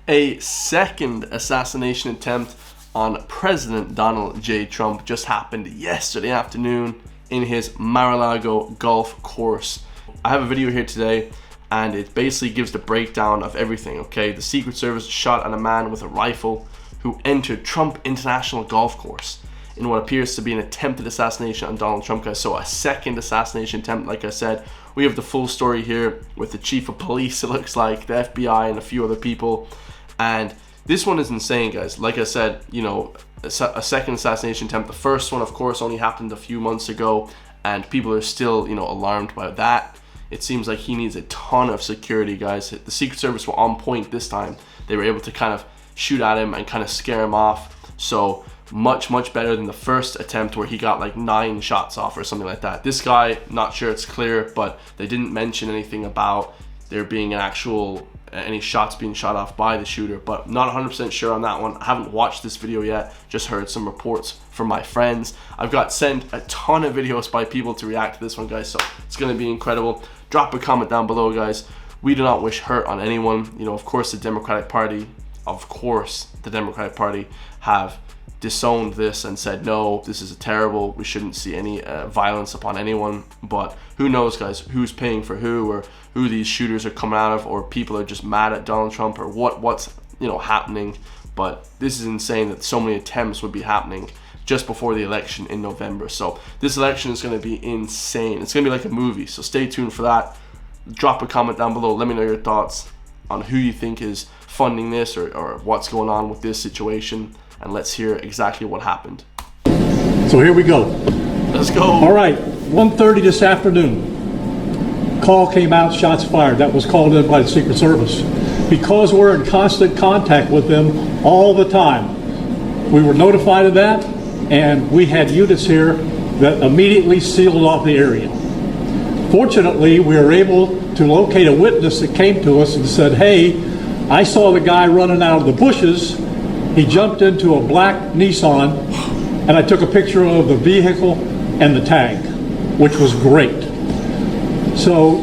A second assassination attempt on President Donald J. Trump just happened yesterday afternoon in his Mar-a-Lago golf course. I have a video here today and it basically gives the breakdown of everything, okay? The Secret Service shot at a man with a rifle who entered Trump International Golf Course in what appears to be an attempted assassination on Donald Trump, guys. So a second assassination attempt, like I said. We have the full story here with the chief of police, it looks like, the FBI and a few other people. And this one is insane, guys. Like I said, you know, a second assassination attempt. The first one, of course, only happened a few months ago, and people are still, you know, alarmed by that. It seems like he needs a ton of security, guys. The Secret Service were on point this time. They were able to kind of shoot at him and kind of scare him off. So much better than the first attempt where he got like 9 shots off or something like that. This guy, not sure it's clear, but they didn't mention anything about there being an actual any shots being shot off by the shooter, but not 100% sure on that one. I haven't watched this video yet, just heard some reports from my friends. I've got sent a ton of videos by people to react to this one, guys, so it's going to be incredible. Drop a comment down below, guys. We do not wish hurt on anyone. You know, of course the Democratic Party have disowned this and said, no, this is terrible, we shouldn't see any violence upon anyone. But who knows, guys, who's paying for who, or who these shooters are coming out of, or people are just mad at Donald Trump, or what's you know happening. But this is insane that so many attempts would be happening just before the election in November. So this election is going to be insane. It's going to be like a movie, so stay tuned for that. Drop a comment down below, let me know your thoughts on who you think is funding this, or what's going on with this situation, and let's hear exactly what happened. So here we go. Let's go. All right, 1:30 this afternoon. Call came out, shots fired. That was called in by the Secret Service. Because we're in constant contact with them all the time, we were notified of that, and we had units here that immediately sealed off the area. Fortunately, we were able to locate a witness that came to us and said, hey, I saw the guy running out of the bushes. He jumped into a black Nissan, and I took a picture of the vehicle and the tag, which was great. So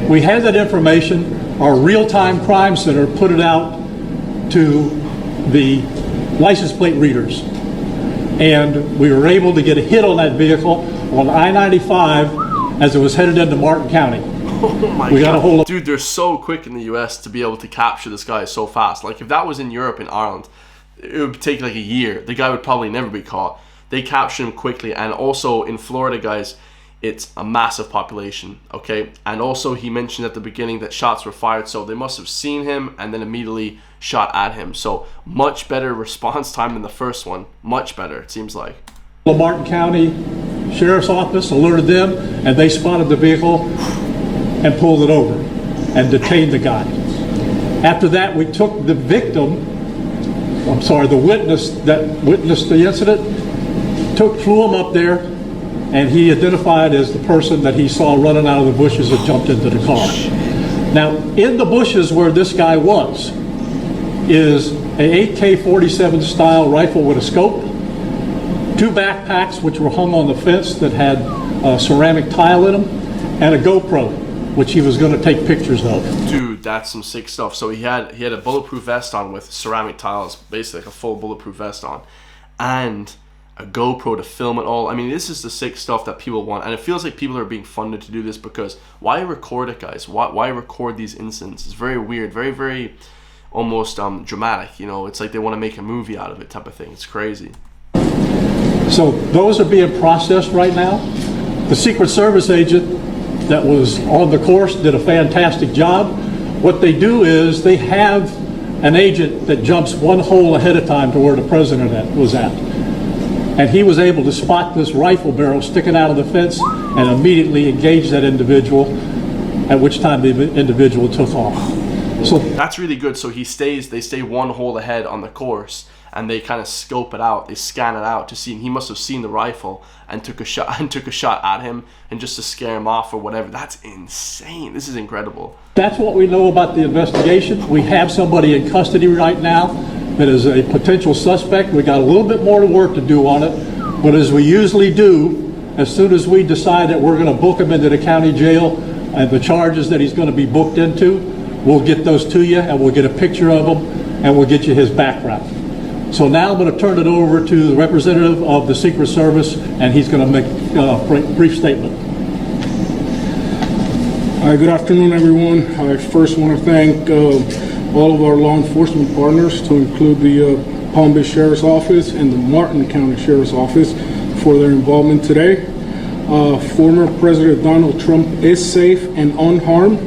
we had that information. Our real-time crime center put it out to the license plate readers, and we were able to get a hit on that vehicle on I-95 as it was headed into Martin County. Oh my God. Dude, they're so quick in the US to be able to capture this guy so fast. Like if that was in Europe, in Ireland, it would take like a year. The guy would probably never be caught. They captured him quickly. And also in Florida, guys, it's a massive population, okay? And also he mentioned at the beginning that shots were fired, so they must have seen him and then immediately shot at him. So much better response time than the first one. Much better, it seems like. The Martin County Sheriff's Office alerted them, and they spotted the vehicle and pulled it over and detained the guy. After that, we took the the witness that witnessed the incident, flew him up there, and he identified as the person that he saw running out of the bushes and jumped into the car. Now, in the bushes where this guy was is a AK-47 style rifle with a scope, 2 backpacks which were hung on the fence that had ceramic tile in them, and a GoPro, which he was going to take pictures of. Dude, that's some sick stuff. So he had a bulletproof vest on with ceramic tiles, basically like a full bulletproof vest on, and a GoPro to film it all. I mean, this is the sick stuff that people want, and it feels like people are being funded to do this, because why record it, guys? Why record these incidents? It's very weird, very almost dramatic, you know? It's like they want to make a movie out of it type of thing. It's crazy. So those are being processed right now. The Secret Service agent that was on the course did a fantastic job. What they do is they have an agent that jumps one hole ahead of time to where the president was at. And he was able to spot this rifle barrel sticking out of the fence and immediately engage that individual, at which time the individual took off. So that's really good. So they stay one hole ahead on the course, and they kind of scope it out, they scan it out to see, and he must have seen the rifle and took a shot at him, and just to scare him off or whatever. That's insane. This is incredible. That's what we know about the investigation. We have somebody in custody right now that is a potential suspect. We got a little bit more work to do on it, but as we usually do, as soon as we decide that we're going to book him into the county jail and the charges that he's going to be booked into, we'll get those to you, and we'll get a picture of him, and we'll get you his background. So now I'm going to turn it over to the representative of the Secret Service, and he's going to make a brief statement. Hi, good afternoon, everyone. I first want to thank all of our law enforcement partners, to include the Palm Beach Sheriff's Office and the Martin County Sheriff's Office, for their involvement today. Former President Donald Trump is safe and unharmed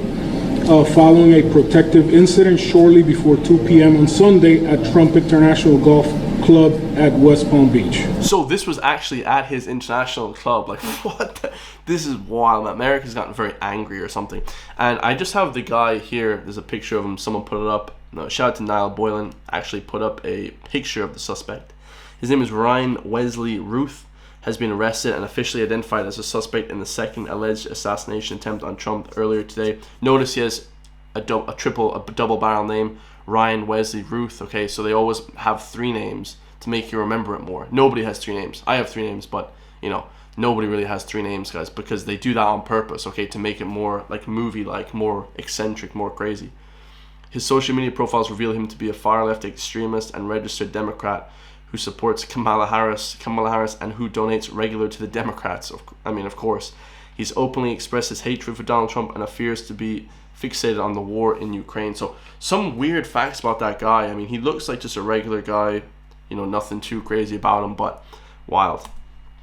following a protective incident shortly before 2 p.m. on Sunday at Trump International Golf Club at West Palm Beach. So this was actually at his international club. Like, what? This is wild. America's gotten very angry or something. And I just have the guy here. There's a picture of him. Someone put it up. No, shout out to Niall Boylan. Actually put up a picture of the suspect. His name is Ryan Wesley Ruth. Has been arrested and officially identified as a suspect in the second alleged assassination attempt on Trump earlier today. Notice he has a double barrel name, Ryan Wesley Ruth. Okay, so they always have 3 names to make you remember it more. Nobody has 3 names. I have 3 names, but you know, nobody really has 3 names, guys, because they do that on purpose, okay, to make it more like movie-like, more eccentric, more crazy. His social media profiles reveal him to be a far-left extremist and registered Democrat who supports Kamala Harris, and who donates regularly to the Democrats. Of course. He's openly expressed his hatred for Donald Trump and appears to be fixated on the war in Ukraine. So some weird facts about that guy. I mean, he looks like just a regular guy, you know, nothing too crazy about him, but wild.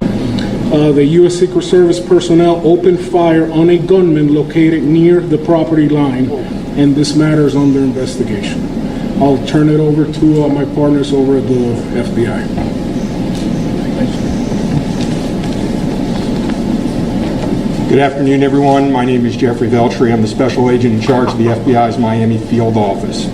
The U.S. Secret Service personnel opened fire on a gunman located near the property line, and this matter is under investigation. I'll turn it over to my partners over at the FBI. Good afternoon, everyone. My name is Jeffrey Veltri. I'm the special agent in charge of the FBI's Miami field office.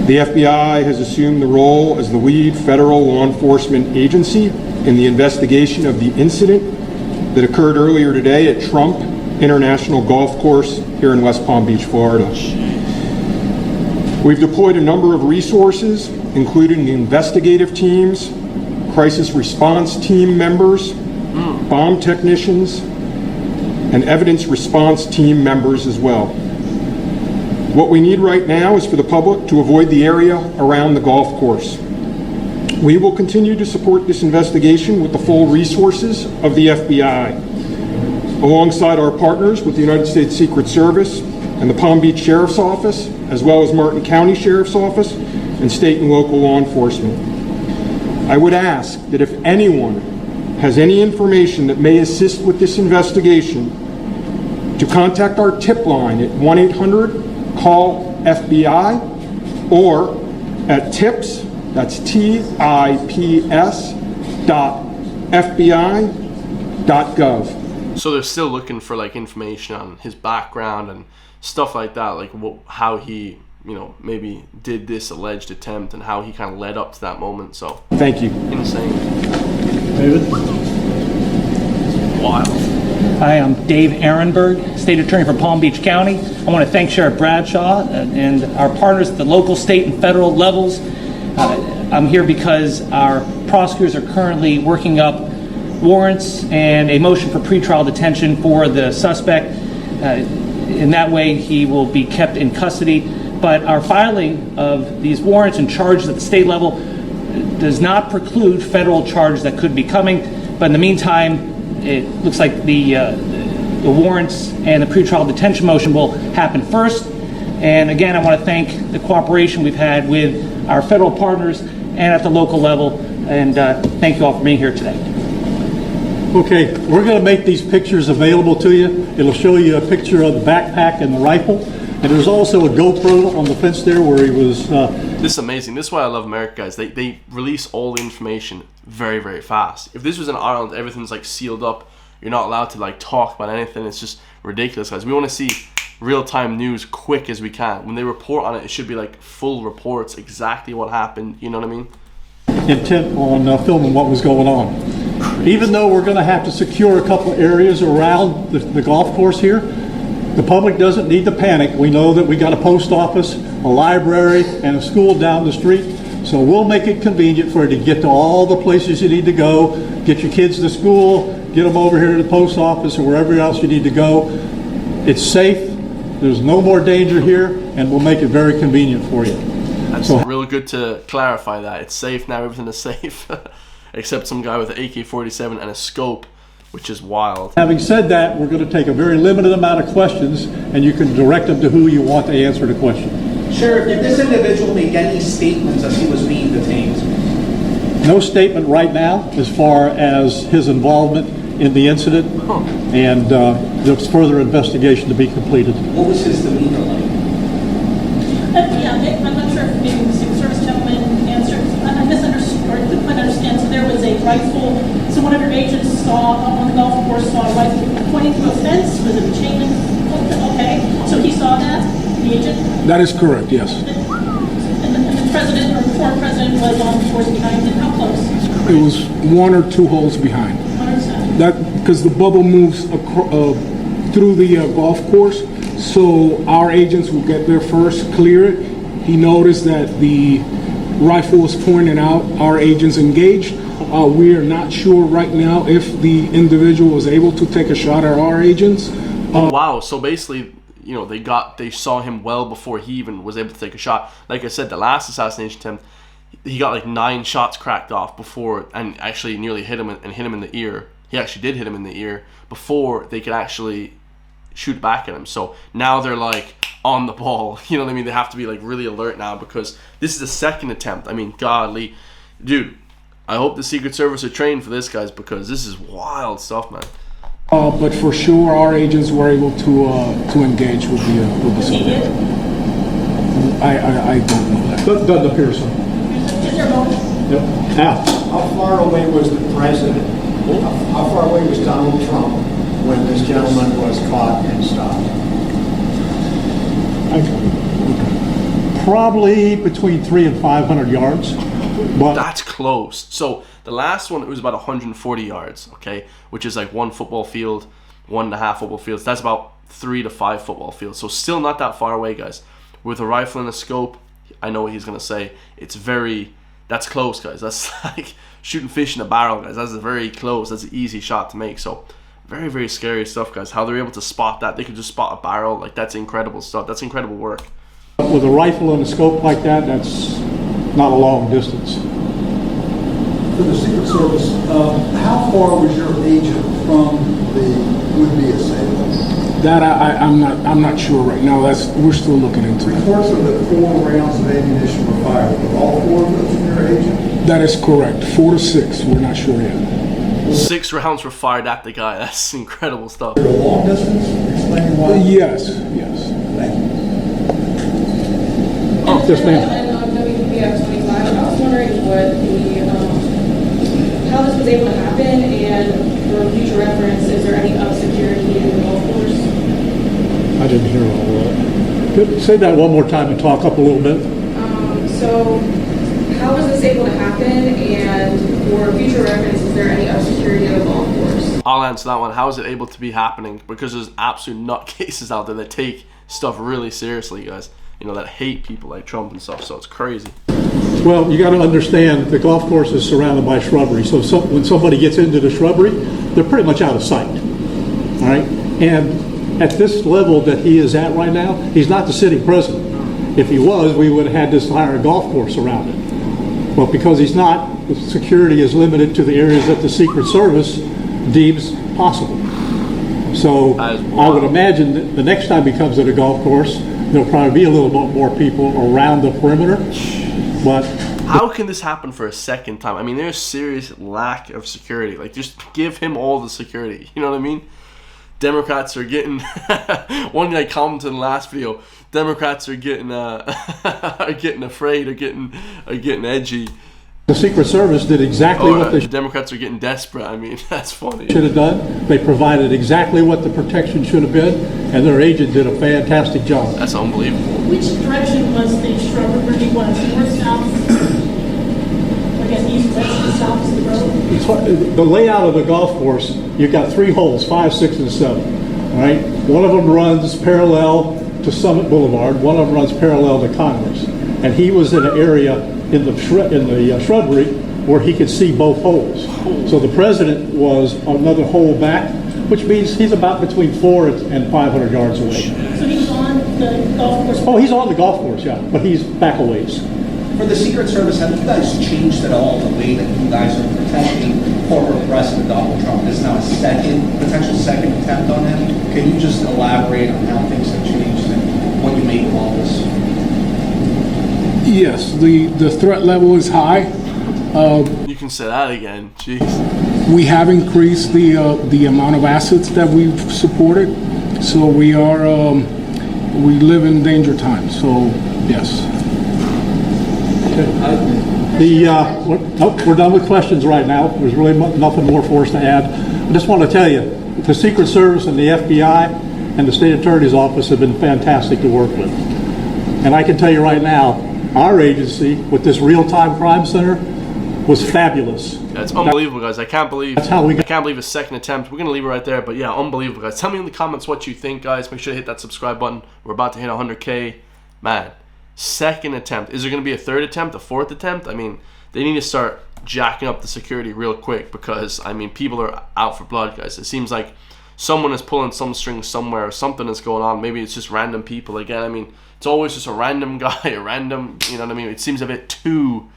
The FBI has assumed the role as the lead federal law enforcement agency in the investigation of the incident that occurred earlier today at Trump International Golf Course here in West Palm Beach, Florida. We've deployed a number of resources, including investigative teams, crisis response team members, bomb technicians, and evidence response team members as well. What we need right now is for the public to avoid the area around the golf course. We will continue to support this investigation with the full resources of the FBI, alongside our partners with the United States Secret Service and the Palm Beach Sheriff's Office, as well as Martin County Sheriff's Office and state and local law enforcement. I would ask that if anyone has any information that may assist with this investigation, to contact our tip line at 1-800-CALL-FBI or at tips, that's tips.fbi.gov. So they're still looking for like information on his background and stuff like that, like how he, you know, maybe did this alleged attempt and how he kind of led up to that moment. So thank you. Insane. David? Wild. Hi, I'm Dave Ehrenberg, State Attorney for Palm Beach County. I want to thank Sheriff Bradshaw and our partners at the local, state, and federal levels. I'm here because our prosecutors are currently working up warrants and a motion for pretrial detention for the suspect. In that way, he will be kept in custody. But our filing of these warrants and charges at the state level does not preclude federal charges that could be coming. But in the meantime, it looks like the warrants and the pretrial detention motion will happen first. And again, I want to thank the cooperation we've had with our federal partners and at the local level. And thank you all for being here today. Okay, we're going to make these pictures available to you. It'll show you a picture of the backpack and the rifle. And there's also a GoPro on the fence there where he was... This is amazing. This is why I love America, guys. They release all the information very, very fast. If this was in Ireland, everything's like sealed up. You're not allowed to like talk about anything. It's just ridiculous, guys. We want to see real-time news quick as we can. When they report on it, it should be like full reports, exactly what happened. You know what I mean? intent on filming what was going on. Even though we're going to have to secure a couple areas around the golf course here, the public doesn't need to panic. We know that we got a post office, a library, and a school down the street. So we'll make it convenient for you to get to all the places you need to go, get your kids to school, get them over here to the post office or wherever else you need to go. It's safe. There's no more danger here, and we'll make it very convenient for you. That's real good to clarify that. It's safe now, everything is safe. Except some guy with an AK-47 and a scope, which is wild. Having said that, we're going to take a very limited amount of questions, and you can direct them to who you want to answer the question. Sheriff, did this individual make any statements as he was being detained? No statement right now as far as his involvement in the incident, and there's further investigation to be completed. What was his demeanor like? Yeah, I'm not sure if maybe the Secret Service gentleman answered. I misunderstood, or couldn't quite understand. So there was a rifle. So one of your agents saw on the golf course saw a rifle pointing to a fence. Was it a chain link? Okay, so he saw that, the agent. That is correct, yes. And the president or former president was on the course behind him. How close? It was 1 or 2 holes behind. 1 or 2. That because the bubble moves through the golf course, so our agents will get there first, clear it. He noticed that the rifle was pointing out. Our agents engaged. We are not sure right now if the individual was able to take a shot at our agents. Wow, so basically, you know, they saw him well before he even was able to take a shot. Like I said, the last assassination attempt, he got like 9 shots cracked off before, and actually nearly hit him and hit him in the ear. He actually did hit him in the ear before they could actually shoot back at him. So now they're like on the ball. You know what I mean? They have to be like really alert now because this is the second attempt. I mean, godly, dude. I hope the Secret Service are trained for this, guys, because this is wild stuff, man. But for sure, our agents were able to engage with the subject. I don't know that. Doesn't appear so. Is there a motion? Yep. Now, How far away was the president? How far away was Donald Trump when this gentleman was caught and stopped? probably between 300 and 500 yards. But That's close. So the last one, it was about 140 yards, okay, which is like 1 football field, 1.5 football fields. That's about 3 to 5 football fields. So still not that far away, guys. With a rifle and a scope, I know what he's gonna say. That's close, guys. That's like shooting fish in a barrel, guys. That's very close. That's an easy shot to make. So very, very scary stuff, guys. How they're able to spot that. They could just spot a barrel. Like, that's incredible stuff. That's incredible work. with a rifle and a scope like that, that's not a long distance. For the Secret Service, how far was your agent from the would-be assailant? That I'm not sure right now. We're still looking into it. Reports are that 4 rounds of ammunition were fired. Were all 4 of those from your agent? That is correct. 4 to 6. We're not sure yet. 6 rounds were fired at the guy. That's incredible stuff. A long distance? Explain why. Yes. Thank you. Oh, yes, ma'am. WPF 25. I was wondering how this was able to happen, and for future reference, is there any up security in the golf course? I didn't hear all that. Good. Say that one more time and talk up a little bit. So how was this able to happen, and for future reference, is there any up security in the golf course? I'll answer that one. How is it able to be happening? Because there's absolute nutcases out there that take stuff really seriously, guys. You know, that hate people like Trump and stuff, so it's crazy. Well, you got to understand the golf course is surrounded by shrubbery. So when somebody gets into the shrubbery, they're pretty much out of sight. All right? And at this level that he is at right now, he's not the sitting president. If he was, we would have had this entire golf course around it. But because he's not, the security is limited to the areas that the Secret Service deems possible. So I would imagine that the next time he comes to the golf course, there'll probably be a little bit more people around the perimeter. But how can this happen for a second time? I mean, there's serious lack of security. Like, just give him all the security. You know what I mean? Democrats are getting one guy commented in the last video, Democrats are getting afraid, are getting edgy. the Secret Service did exactly what they The Democrats are getting desperate. I mean, that's funny. should have done. They provided exactly what the protection should have been, and their agent did a fantastic job. That's unbelievable. Which direction was the shrubbery? Was north, south? I guess east, west, south is the road. The layout of the golf course, you've got 3 holes, 5, 6, and 7. All right, one of them runs parallel to Summit Boulevard. One of them runs parallel to Congress, and he was in an area in the shrubbery where he could see both holes. So the president was another hole back, which means he's about between 400 and 500 yards away. So he was on the golf course. Oh, he's on the golf course, yeah, but he's back a ways. For the Secret Service, have you guys changed at all the way that you guys are protecting former President Donald Trump? This is now a potential second attempt on him. Can you just elaborate on how things have changed and what you make of all this? Yes, the threat level is high. You can say that again. Jeez. We have increased the amount of assets that we've supported, so we live in danger times. So yes. We're done with questions right now. There's really nothing more for us to add. I just want to tell you, the Secret Service and the FBI and the State Attorney's Office have been fantastic to work with. And I can tell you right now, our agency with this real-time crime center was fabulous. Yeah, it's unbelievable, guys. I can't believe a second attempt. We're gonna leave it right there, but yeah, unbelievable, guys. Tell me in the comments what you think, guys. Make sure to hit that subscribe button. We're about to hit 100K. Man, second attempt. Is there gonna be a third attempt, a fourth attempt? I mean, they need to start jacking up the security real quick, because I mean, people are out for blood, guys. It seems like someone is pulling some strings somewhere, or something is going on. Maybe it's just random people again. I mean, it's always just a random guy, a random, you know what I mean? It seems a bit too,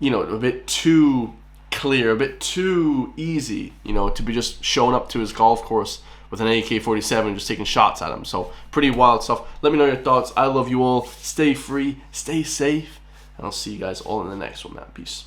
a bit too clear, a bit too easy, to be just showing up to his golf course with an AK-47 just taking shots at him. So pretty wild stuff. Let me know your thoughts. I love you all. Stay free, stay safe, and I'll see you guys all in the next one, man. Peace.